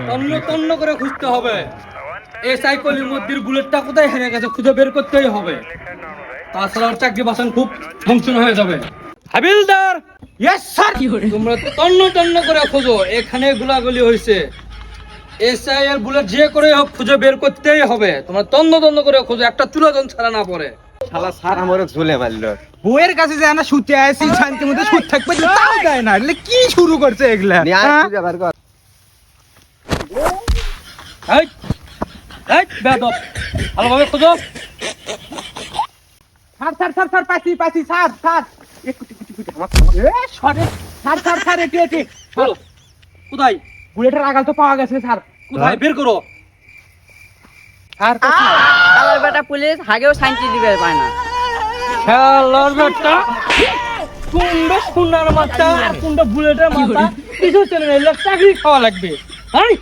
তন্ন তন্ন করে খুঁজতে হবে। এই সাইকেলের মধ্যে বুলেটটা কোথায় হেরে গেছে খুঁজে বের করতেই হবে, তাছাড়া ওর চাকরি বাসন খুব ধ্বংস হয়ে যাবে। হাবিলদার, ইয়েস স্যার। তোমরা তন্ন তন্ন করে খোঁজো, এখানে গোলাগুলি হয়েছে। এসআই এর বুলেট যে করে হোক খুঁজে বের করতেই হবে। তোমরা তন্ন তন্ন করে খোঁজো, একটা চুলা জন ছাড়া না পড়ে। শালা স্যার আমারে ঝুলে মারলো। বউয়ের কাছে যায় না, শুতে আসি শান্তির মধ্যে শুট থাকবে, তাও যায় না। এগুলো কি শুরু করছে এগুলা? নিয়ে আয় হ্যাঁ? খুঁজে বার কর। এই এই বেয়াদব, ভালোভাবে খোঁজো। স্যার স্যার স্যার স্যার, পাইছি স্যার স্যার। এ সরে, স্যার স্যার স্যার, এটি বলো কোথায়? বুলেটের আগাল তো পাওয়া গেছে স্যার। কোথায় বের করো। স্যার আমার বেটা পুলিশ আগেও শান্তি দিবে পায় না। খেলার বেটা, কোনটা সোনার মাথা আর কোনটা বুলেটের মাথা কিছু চলে না, এগুলো চাকরি খাওয়া লাগবে। হ্যাঁ